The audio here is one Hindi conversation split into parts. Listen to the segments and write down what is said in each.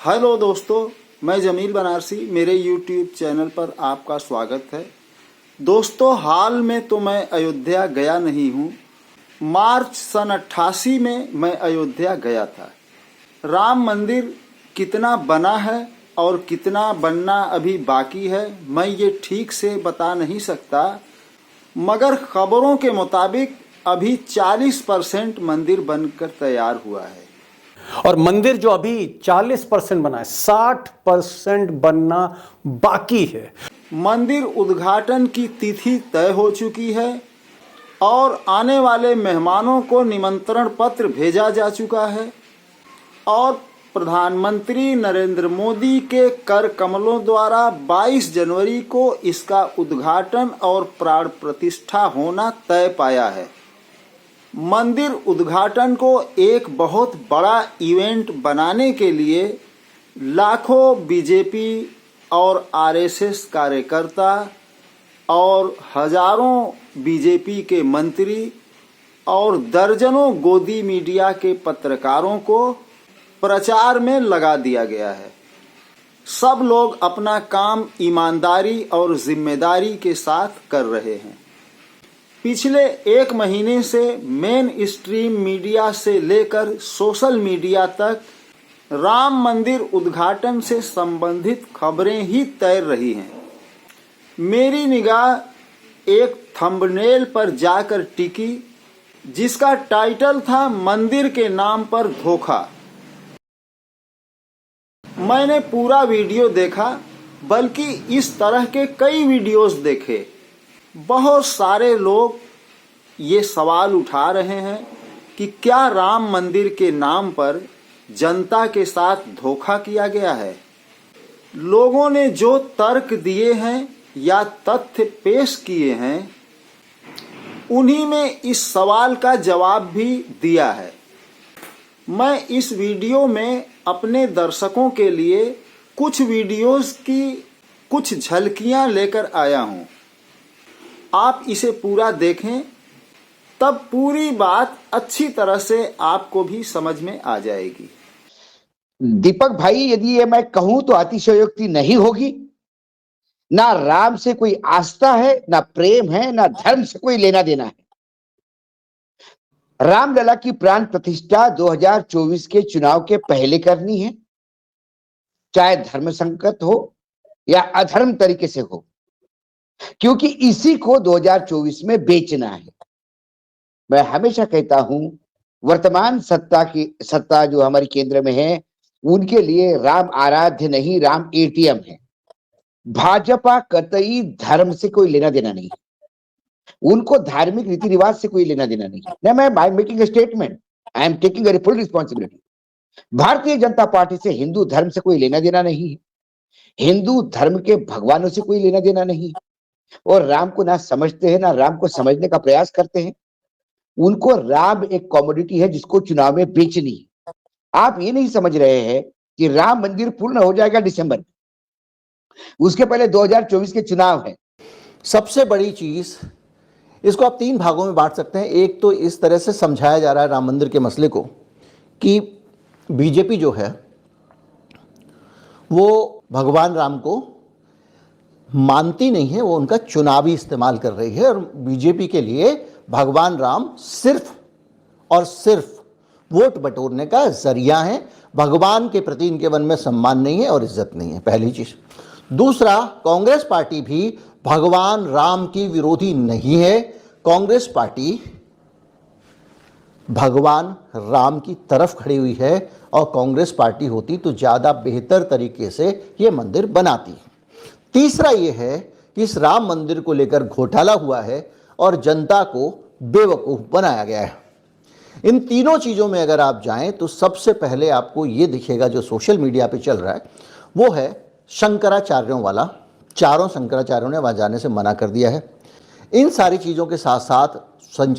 हेलो दोस्तों, मैं जमील बनारसी, मेरे YouTube चैनल पर आपका स्वागत है। दोस्तों, हाल में तो मैं अयोध्या गया नहीं हूँ। मार्च सन 88 में मैं अयोध्या गया था। राम मंदिर कितना बना है और कितना बनना अभी बाकी है, मैं ये ठीक से बता नहीं सकता, मगर खबरों के मुताबिक अभी 40% मंदिर बनकर तैयार हुआ है। और मंदिर जो अभी 40% बना है, 60% बनना बाकी है। मंदिर उद्घाटन की तिथि तय हो चुकी है और आने वाले मेहमानों को निमंत्रण पत्र भेजा जा चुका है और प्रधानमंत्री नरेंद्र मोदी के कर कमलों द्वारा 22 जनवरी को इसका उद्घाटन और प्राण प्रतिष्ठा होना तय पाया है। मंदिर उद्घाटन को एक बहुत बड़ा इवेंट बनाने के लिए लाखों बीजेपी और आरएसएस कार्यकर्ता और हजारों बीजेपी के मंत्री और दर्जनों गोदी मीडिया के पत्रकारों को प्रचार में लगा दिया गया है। सब लोग अपना काम ईमानदारी और जिम्मेदारी के साथ कर रहे हैं। पिछले एक महीने से मेन स्ट्रीम मीडिया से लेकर सोशल मीडिया तक राम मंदिर उद्घाटन से संबंधित खबरें ही तैर रही हैं। मेरी निगाह एक थंबनेल पर जाकर टिकी जिसका टाइटल था मंदिर के नाम पर धोखा। मैंने पूरा वीडियो देखा, बल्कि इस तरह के कई वीडियोस देखे। बहुत सारे लोग ये सवाल उठा रहे हैं कि क्या राम मंदिर के नाम पर जनता के साथ धोखा किया गया है। लोगों ने जो तर्क दिए हैं या तथ्य पेश किए हैं, उन्हीं में इस सवाल का जवाब भी दिया है। मैं इस वीडियो में अपने दर्शकों के लिए कुछ वीडियोस की कुछ झलकियां लेकर आया हूं। आप इसे पूरा देखें, तब पूरी बात अच्छी तरह से आपको भी समझ में आ जाएगी। दीपक भाई, यदि ये मैं कहूं तो अतिशयोक्ति नहीं होगी। ना राम से कोई आस्था है, ना प्रेम है, ना धर्म से कोई लेना देना है। रामलला की प्राण प्रतिष्ठा 2024 के चुनाव के पहले करनी है, चाहे धर्म संकट हो या अधर्म तरीके से हो, क्योंकि इसी को 2024 में बेचना है। मैं हमेशा कहता हूं, वर्तमान सत्ता जो हमारी केंद्र में है, उनके लिए राम आराध्य नहीं, राम एटीएम है। भाजपा कतई धर्म से कोई लेना देना नहीं, उनको धार्मिक रीति रिवाज से कोई लेना देना नहीं है। मैं I am making a statement, I am taking a full responsibility. Bharatiya Janata party से हिंदू धर्म से कोई लेना देना नहीं है, हिंदू धर्म के भगवानों से कोई लेना देना नहीं है, और राम को ना समझते हैं ना राम को समझने का प्रयास करते हैं। उनको राम एक कॉमोडिटी है जिसको चुनाव में बेचनी है। आप ये नहीं समझ रहे हैं कि राम मंदिर पूर्ण हो जाएगा दिसंबर में, उसके पहले 2024 के चुनाव है। सबसे बड़ी चीज, इसको आप 3 भागों में बांट सकते हैं। एक तो इस तरह से समझाया जा रहा है राम मंदिर के मसले को कि बीजेपी जो है वो भगवान राम को मानती नहीं है, वो उनका चुनावी इस्तेमाल कर रही है, और बीजेपी के लिए भगवान राम सिर्फ और सिर्फ वोट बटोरने का जरिया है। भगवान के प्रति इनके मन में सम्मान नहीं है और इज्जत नहीं है, पहली चीज। दूसरा, कांग्रेस पार्टी भी भगवान राम की विरोधी नहीं है। कांग्रेस पार्टी भगवान राम की तरफ खड़ी हुई है, और कांग्रेस पार्टी होती तो ज्यादा बेहतर तरीके से ये मंदिर बनाती। तीसरा ये है कि इस राम मंदिर को लेकर घोटाला हुआ है और जनता को बेवकूफ बनाया गया है। इन तीनों चीजों में अगर आप जाएं तो सबसे पहले आपको ये दिखेगा, जो सोशल मीडिया पे चल रहा है वो है शंकराचार्यों वाला। चारों शंकराचार्यों ने वहां जाने से मना कर दिया है। इन सारी चीजों के साथ साथ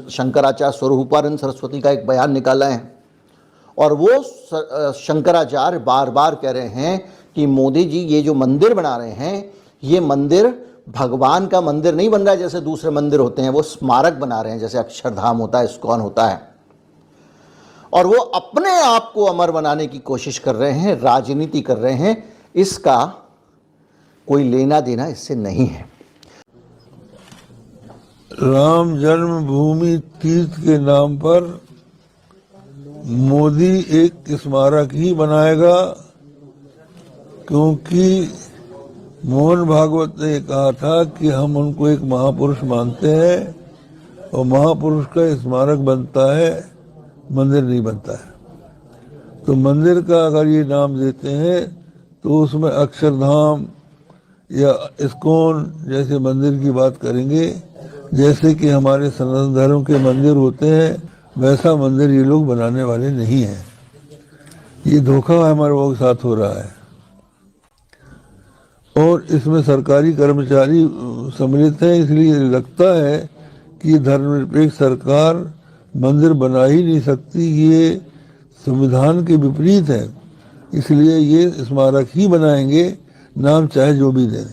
शंकराचार्य स्वरूपानंद सरस्वती का एक बयान निकाला है, और वो शंकराचार्य बार बार कह रहे हैं कि मोदी जी ये जो मंदिर बना रहे हैं, ये मंदिर भगवान का मंदिर नहीं बन रहा है जैसे दूसरे मंदिर होते हैं, वो स्मारक बना रहे हैं, जैसे अक्षरधाम होता है, इस्कॉन होता है। और वो अपने आप को अमर बनाने की कोशिश कर रहे हैं, राजनीति कर रहे हैं। इसका कोई लेना देना इससे नहीं है। राम जन्मभूमि तीर्थ के नाम पर मोदी एक स्मारक ही बनाएगा, क्योंकि मोहन भागवत ने कहा था कि हम उनको एक महापुरुष मानते हैं और महापुरुष का स्मारक बनता है, मंदिर नहीं बनता है। तो मंदिर का अगर ये नाम देते हैं तो उसमें अक्षरधाम या इस्कॉन जैसे मंदिर की बात करेंगे, जैसे कि हमारे सनातन धर्म के मंदिर होते हैं, वैसा मंदिर ये लोग बनाने वाले नहीं हैं। ये धोखा हमारे लोगों के साथ हो रहा है और इसमें सरकारी कर्मचारी सम्मिलित हैं। इसलिए लगता है कि धर्मनिरपेक्ष सरकार मंदिर बना ही नहीं सकती, ये संविधान के विपरीत है। इसलिए ये स्मारक ही बनाएंगे, नाम चाहे जो भी दें।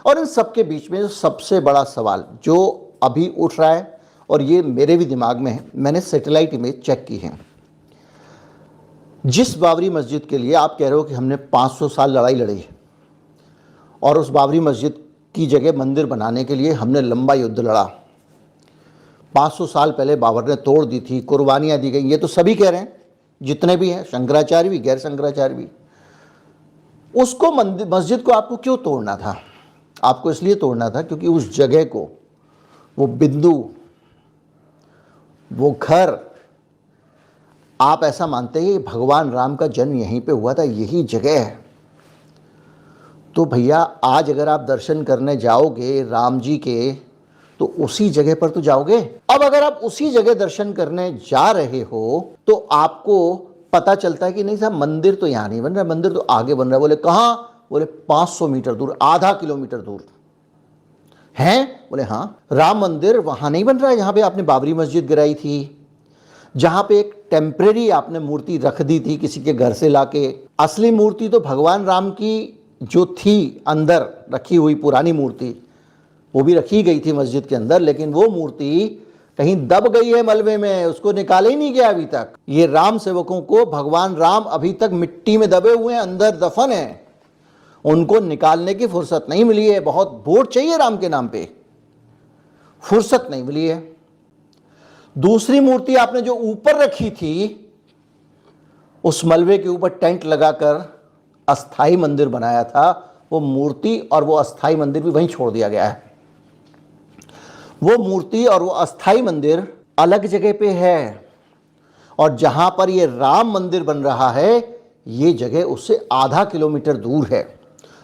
और इन सबके बीच में जो सबसे बड़ा सवाल जो अभी उठ रहा है, और ये मेरे भी दिमाग में है, मैंने सैटेलाइट इमेज चेक की है। जिस बाबरी मस्जिद के लिए आप कह रहे हो कि हमने 500 साल लड़ाई लड़ी है और उस बाबरी मस्जिद की जगह मंदिर बनाने के लिए हमने लंबा युद्ध लड़ा, 500 साल पहले बाबर ने तोड़ दी थी, कुर्बानियाँ दी गई, ये तो सभी कह रहे हैं, जितने भी हैं, शंकराचार्य भी, गैर शंकराचार्य भी। उसको मस्जिद को आपको क्यों तोड़ना था? आपको इसलिए तोड़ना था क्योंकि उस जगह को, वो बिंदु, वो घर, आप ऐसा मानते हैं कि भगवान राम का जन्म यहीं पे हुआ था, यही जगह है। तो भैया आज अगर आप दर्शन करने जाओगे राम जी के, तो उसी जगह पर तो जाओगे। अब अगर आप उसी जगह दर्शन करने जा रहे हो तो आपको पता चलता है कि नहीं साहब, मंदिर तो यहाँ नहीं बन रहा, मंदिर तो आगे बन रहा है। बोले कहाँ? बोले 500 मीटर दूर, आधा किलोमीटर दूर है। बोले हाँ, राम मंदिर वहाँ नहीं बन रहा है जहाँ पे आपने बाबरी मस्जिद गिराई थी, जहाँ पे एक टेम्परेरी आपने मूर्ति रख दी थी किसी के घर से लाके। असली मूर्ति तो भगवान राम की जो थी अंदर रखी हुई पुरानी मूर्ति, वो भी रखी गई थी मस्जिद के अंदर, लेकिन वो मूर्ति कहीं दब गई है मलबे में, उसको निकाले ही नहीं गया अभी तक। ये राम सेवकों को भगवान राम अभी तक मिट्टी में दबे हुए हैं, अंदर दफन है, उनको निकालने की फुर्सत नहीं मिली है। बहुत वोट चाहिए राम के नाम पे, फुर्सत नहीं मिली है। दूसरी मूर्ति आपने जो ऊपर रखी थी, उस मलबे के ऊपर टेंट लगाकर अस्थाई मंदिर बनाया था, वो मूर्ति और वो अस्थाई मंदिर भी वहीं छोड़ दिया गया है। वो मूर्ति और वो अस्थाई मंदिर अलग जगह पे है, और जहां पर ये राम मंदिर बन रहा है, ये जगह उससे आधा किलोमीटर दूर है।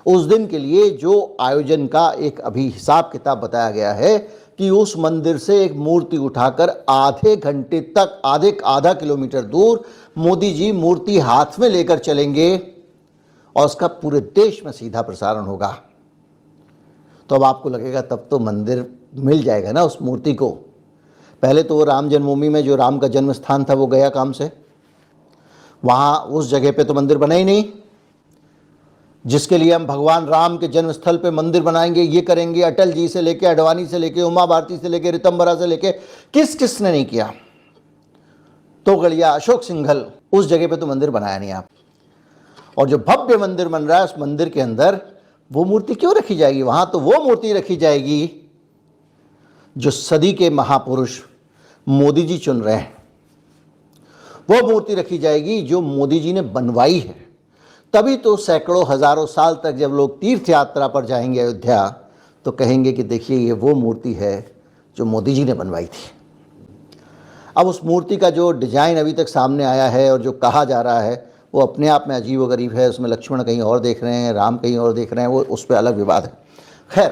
उस दिन के लिए जो आयोजन का एक अभी हिसाब किताब बताया गया है कि उस मंदिर से एक मूर्ति उठाकर आधे घंटे तक, आधा किलोमीटर दूर मोदी जी मूर्ति हाथ में लेकर चलेंगे और उसका पूरे देश में सीधा प्रसारण होगा। तो अब आपको लगेगा तब तो मंदिर मिल जाएगा ना उस मूर्ति को। पहले तो वो राम जन्मभूमि में जो राम का जन्म स्थान था वो गया काम से, वहाँ उस जगह पे तो मंदिर बना ही नहीं, जिसके लिए हम भगवान राम के जन्म स्थल पे मंदिर बनाएंगे, ये करेंगे। अटल जी से लेके, अडवाणी से लेके, उमा भारती से लेके, रितंबरा से लेके, किसने नहीं किया? तो गड़िया, अशोक सिंघल, उस जगह पे तो मंदिर बनाया नहीं आप। और जो भव्य मंदिर बन रहा है, उस मंदिर के अंदर वो मूर्ति क्यों रखी जाएगी? वहां तो वो मूर्ति रखी जाएगी जो सदी के महापुरुष मोदी जी चुन रहे हैं, वो मूर्ति रखी जाएगी जो मोदी जी ने बनवाई है। तभी तो सैकड़ों हजारों साल तक जब लोग तीर्थ यात्रा पर जाएंगे अयोध्या, तो कहेंगे कि देखिए ये वो मूर्ति है जो मोदी जी ने बनवाई थी। अब उस मूर्ति का जो डिजाइन अभी तक सामने आया है और जो कहा जा रहा है, वो अपने आप में अजीब व गरीब है। उसमें लक्ष्मण कहीं और देख रहे हैं, राम कहीं और देख रहे हैं, वो उस पर अलग विवाद है। खैर,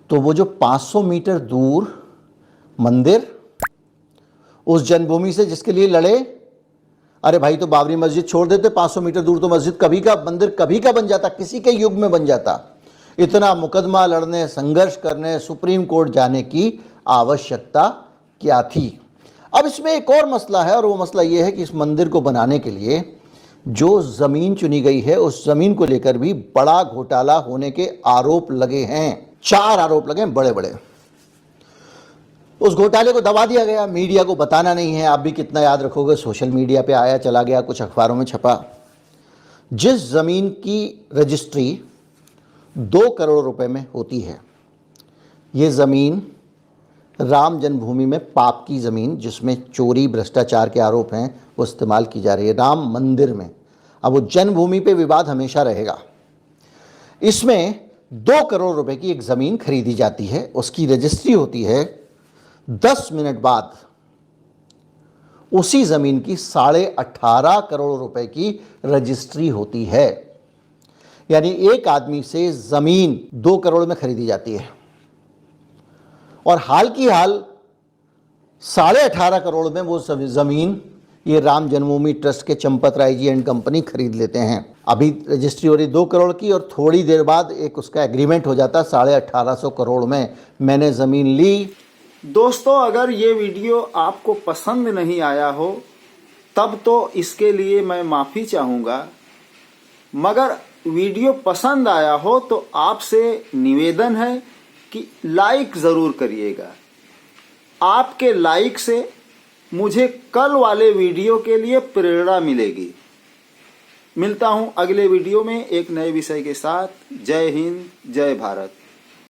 तो वो जो 500 मीटर दूर मंदिर उस जन्मभूमि से जिसके लिए लड़े, अरे भाई तो बाबरी मस्जिद छोड़ देते, 500 मीटर दूर तो मस्जिद कभी का, मंदिर कभी का बन जाता, किसी के युग में बन जाता। इतना मुकदमा लड़ने, संघर्ष करने, सुप्रीम कोर्ट जाने की आवश्यकता क्या थी? अब इसमें एक और मसला है, और वो मसला ये है कि इस मंदिर को बनाने के लिए जो ज़मीन चुनी गई है, उस ज़मीन को लेकर भी बड़ा घोटाला होने के आरोप लगे हैं। 4 आरोप लगे हैं बड़े बड़े। उस घोटाले को दबा दिया गया, मीडिया को बताना नहीं है। आप भी कितना याद रखोगे, सोशल मीडिया पे आया चला गया, कुछ अखबारों में छपा। जिस जमीन की रजिस्ट्री 2 करोड़ रुपए में होती है, ये जमीन राम जन्मभूमि में पाप की जमीन, जिसमें चोरी भ्रष्टाचार के आरोप हैं, वो इस्तेमाल की जा रही है राम मंदिर में। अब वो जन्मभूमि पे विवाद हमेशा रहेगा। इसमें 2 करोड़ रुपए की एक जमीन खरीदी जाती है, उसकी रजिस्ट्री होती है। 10 मिनट बाद उसी जमीन की 18.5 करोड़ रुपए की रजिस्ट्री होती है। यानी एक आदमी से जमीन 2 करोड़ में खरीदी जाती है और हाल की हाल 18.5 करोड़ में वो जमीन ये राम जन्मभूमि ट्रस्ट के चंपत राय जी एंड कंपनी खरीद लेते हैं। अभी रजिस्ट्री हो रही 2 करोड़ की और थोड़ी देर बाद एक उसका एग्रीमेंट हो जाता 1850 करोड़ में मैंने जमीन ली। दोस्तों, अगर ये वीडियो आपको पसंद नहीं आया हो तब तो इसके लिए मैं माफ़ी चाहूँगा, मगर वीडियो पसंद आया हो तो आपसे निवेदन है कि लाइक ज़रूर करिएगा। आपके लाइक से मुझे कल वाले वीडियो के लिए प्रेरणा मिलेगी। मिलता हूँ अगले वीडियो में एक नए विषय के साथ। जय हिंद, जय भारत।